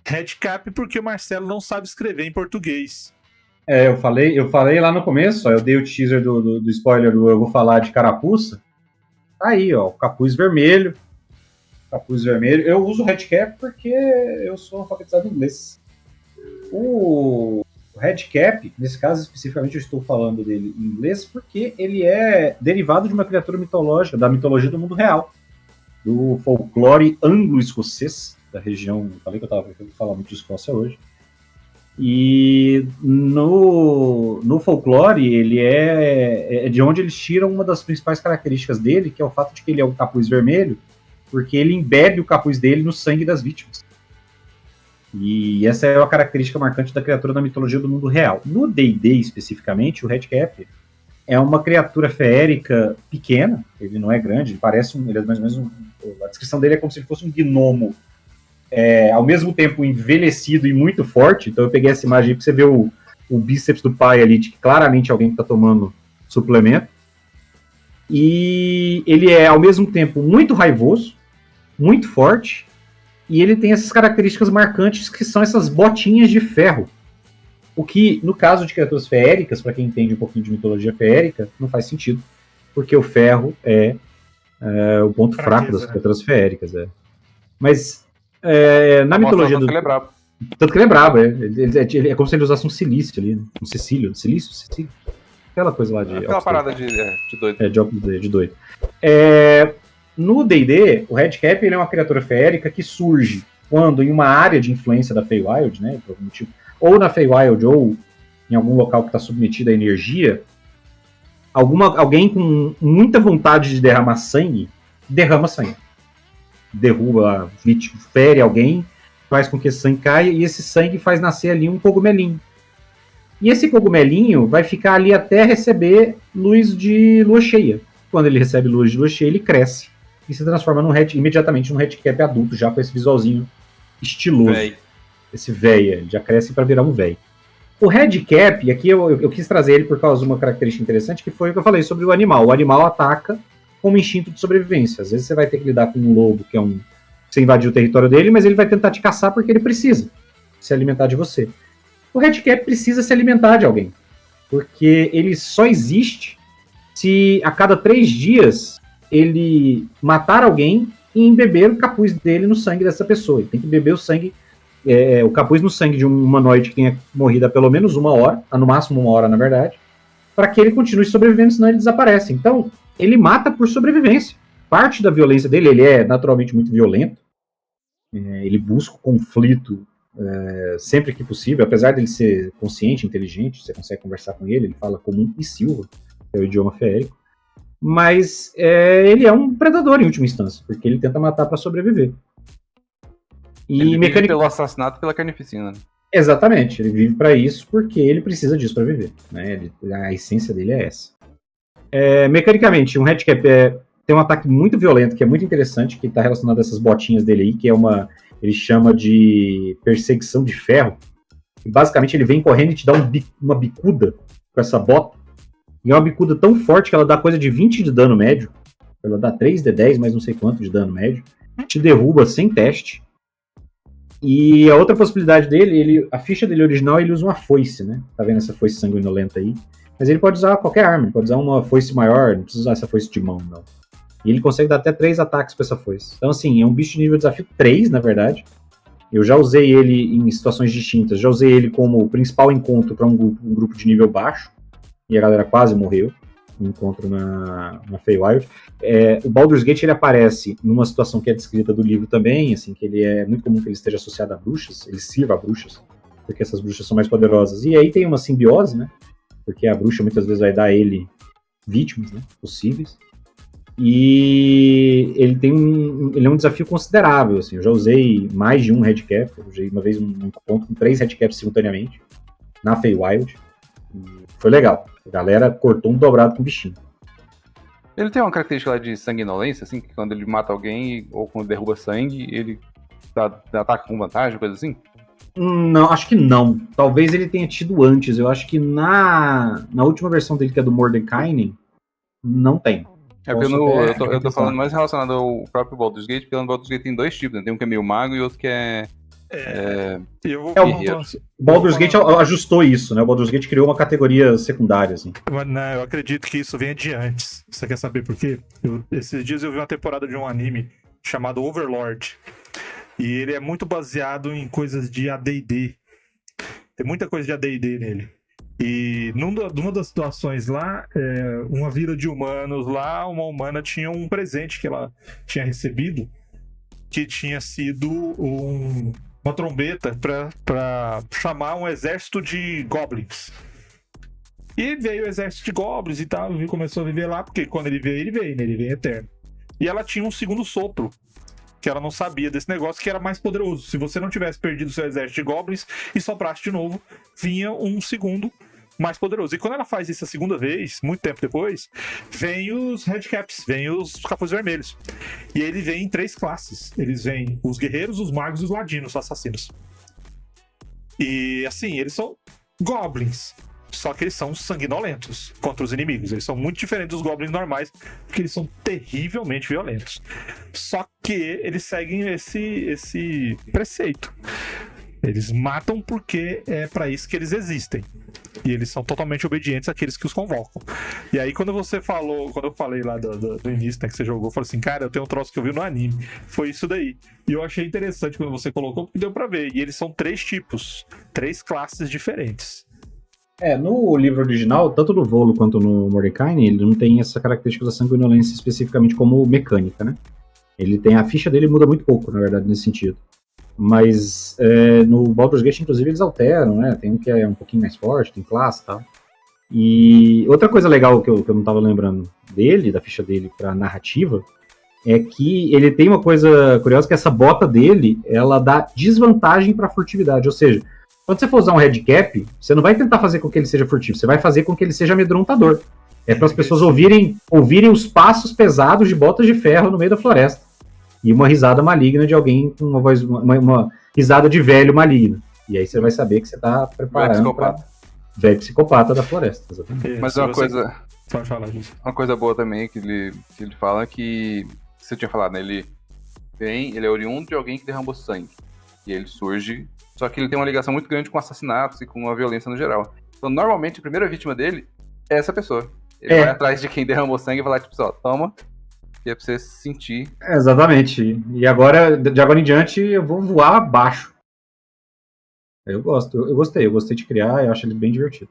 Redcap porque o Marcelo não sabe escrever em português. Eu falei lá no começo, ó, eu dei o teaser do spoiler do Eu Vou Falar de Carapuça. Tá aí, ó, o capuz vermelho. Capuz vermelho. Eu uso o Redcap porque eu sou alfabetizado em inglês. O Redcap, nesse caso especificamente eu estou falando dele em inglês porque ele é derivado de uma criatura mitológica, da mitologia do mundo real, do folclore anglo-escocês, da região. Falei que eu estava falando muito de Escócia hoje. E no folclore, ele é de onde eles tiram uma das principais características dele, que é o fato de que ele é um capuz vermelho, porque ele embebe o capuz dele no sangue das vítimas. E essa é uma característica marcante da criatura da mitologia do mundo real. No D&D, especificamente, o Redcap é uma criatura feérica pequena, ele não é grande, ele parece ele é mais ou menos a descrição dele é como se ele fosse um gnomo, ao mesmo tempo envelhecido e muito forte. Então eu peguei essa imagem aí pra você ver o bíceps do pai ali, de que claramente alguém que tá tomando suplemento. E ele é, ao mesmo tempo, muito raivoso, muito forte, e ele tem essas características marcantes que são essas botinhas de ferro. O que, no caso de criaturas feéricas, para quem entende um pouquinho de mitologia feérica, não faz sentido, porque o ferro é o ponto fraco das criaturas feéricas. Mas na mitologia do... Tanto que ele é brabo. Tanto que ele é brabo, ele é como se ele usasse um silício ali, né? Um silício? Aquela coisa lá de... Aquela parada de doido. De doido. No D&D, o Redcap ele é uma criatura feérica que surge quando em uma área de influência da Feywild, né, por algum motivo, ou na Feywild ou em algum local que está submetido à energia, alguém com muita vontade de derramar sangue, derrama sangue. Derruba, fere alguém, faz com que esse sangue caia, e esse sangue faz nascer ali um cogumelinho. E esse cogumelinho vai ficar ali até receber luz de lua cheia. Quando ele recebe luz de lua cheia, ele cresce e se transforma imediatamente num Redcap adulto, já com esse visualzinho estiloso. Esse véia, já cresce para virar um véio. O Redcap, aqui eu quis trazer ele por causa de uma característica interessante, que foi o que eu falei sobre o animal. O animal ataca como instinto de sobrevivência. Às vezes você vai ter que lidar com um lobo, que é você invadiu o território dele, mas ele vai tentar te caçar porque ele precisa se alimentar de você. O Redcap precisa se alimentar de alguém, porque ele só existe se a cada 3 dias ele matar alguém e embeber o capuz dele no sangue dessa pessoa. Ele tem que beber o sangue, o capuz no sangue de um humanoide que tenha morrido há pelo menos 1 hora, no máximo 1 hora, na verdade, para que ele continue sobrevivendo, senão ele desaparece. Então, ele mata por sobrevivência. Parte da violência dele, ele é naturalmente muito violento, ele busca o conflito sempre que possível, apesar dele ser consciente, inteligente, você consegue conversar com ele, ele fala comum e silva, que é o idioma feérico, mas ele é um predador em última instância, porque ele tenta matar para sobreviver. E ele vive pelo assassinato e pela carnificina. Exatamente, ele vive para isso porque ele precisa disso para viver, né? A essência dele é essa. Mecanicamente, um Redcap tem um ataque muito violento, que é muito interessante, que está relacionado a essas botinhas dele aí, que é ele chama de perseguição de ferro. E basicamente ele vem correndo e te dá uma bicuda com essa bota. E é uma bicuda tão forte que ela dá coisa de 20 de dano médio. Ela dá 3d10, mais não sei quanto de dano médio. Te derruba sem teste. E a outra possibilidade dele, a ficha dele original, ele usa uma foice, né? Tá vendo essa foice sanguinolenta aí? Mas ele pode usar qualquer arma, ele pode usar uma foice maior, não precisa usar essa foice de mão, não. E ele consegue dar até 3 ataques com essa foice. Então, assim, é um bicho de nível desafio 3, na verdade. Eu já usei ele em situações distintas. Já usei ele como principal encontro para um grupo de nível baixo. E a galera quase morreu. Um encontro na Feywild. O Baldur's Gate, ele aparece numa situação que é descrita do livro também, assim, que ele é muito comum que ele esteja associado a bruxas. Ele sirva a bruxas, porque essas bruxas são mais poderosas. E aí tem uma simbiose, né? Porque a bruxa muitas vezes vai dar a ele vítimas, né, possíveis. E ele é um desafio considerável, assim. Eu já usei mais de um Redcap. Eu usei uma vez um encontro com 3 Redcaps simultaneamente na Feywild. Foi legal. A galera cortou um dobrado com o bichinho. Ele tem uma característica lá de sanguinolência, assim, que quando ele mata alguém ou quando derruba sangue, ele ataca com vantagem, coisa assim? Não, acho que não. Talvez ele tenha tido antes. Eu acho que na última versão dele, que é do Mordenkainen, não tem. Eu tô falando mais relacionado ao próprio Baldur's Gate, porque no Baldur's Gate tem 2 tipos, né? Tem um que é meio mago e outro que é Eu vou o falar. O Baldur's Gate ajustou isso, né? O Baldur's Gate criou uma categoria secundária, assim. Não, eu acredito que isso venha de antes. Você quer saber por quê? Esses dias eu vi uma temporada de um anime chamado Overlord. E ele é muito baseado em coisas de AD&D. Tem muita coisa de AD&D nele. E numa das situações lá, uma vila de humanos lá, uma humana tinha um presente que ela tinha recebido, que tinha sido uma trombeta para chamar um exército de goblins. E veio o exército de goblins e tal, e começou a viver lá, porque quando ele veio, né? Ele veio eterno. E ela tinha um segundo sopro, que ela não sabia desse negócio, que era mais poderoso. Se você não tivesse perdido seu exército de goblins e soprasse de novo, vinha um segundo mais poderoso. E quando ela faz isso a segunda vez, muito tempo depois, vem os Redcaps, vem os Capuz Vermelhos. E ele vem em 3 classes. Eles vêm os guerreiros, os magos e os ladinos, os assassinos. E assim, eles são goblins. Só que eles são sanguinolentos contra os inimigos. Eles são muito diferentes dos goblins normais, porque eles são terrivelmente violentos. Só que eles seguem esse preceito. Eles matam porque é pra isso que eles existem. E eles são totalmente obedientes àqueles que os convocam. E aí, quando eu falei lá do início, né, que você jogou, eu falei assim, cara, eu tenho um troço que eu vi no anime. Foi isso daí. E eu achei interessante quando você colocou, porque deu pra ver. E eles são 3 tipos, 3 classes diferentes. No livro original, tanto no Volo quanto no Mordecai, ele não tem essa característica da sanguinolência especificamente como mecânica, né? Ele tem, a ficha dele muda muito pouco, na verdade, nesse sentido. Mas no Baldur's Gate, inclusive, eles alteram, né? Tem um que é um pouquinho mais forte, tem classe e tal. E outra coisa legal que eu não tava lembrando dele, da ficha dele pra narrativa, é que ele tem uma coisa curiosa, que essa bota dele, ela dá desvantagem pra furtividade, ou seja, quando você for usar um Redcap, você não vai tentar fazer com que ele seja furtivo, você vai fazer com que ele seja amedrontador. É para as pessoas ouvirem os passos pesados de botas de ferro no meio da floresta. E uma risada maligna de alguém com uma voz, uma risada de velho maligno. E aí você vai saber que você tá preparando para velho psicopata da floresta. Exatamente. Mas uma coisa... Pode falar disso. Uma coisa boa também que ele fala que... Você tinha falado, né? Ele é oriundo de alguém que derramou sangue. E ele surge... Só que ele tem uma ligação muito grande com assassinatos e com a violência no geral. Então, normalmente, a primeira vítima dele é essa pessoa. Ele vai atrás de quem derramou sangue e vai lá, tipo, só, toma, que é pra você sentir. Exatamente. E agora, de agora em diante, eu vou voar abaixo. Eu gostei de criar, eu acho ele bem divertido.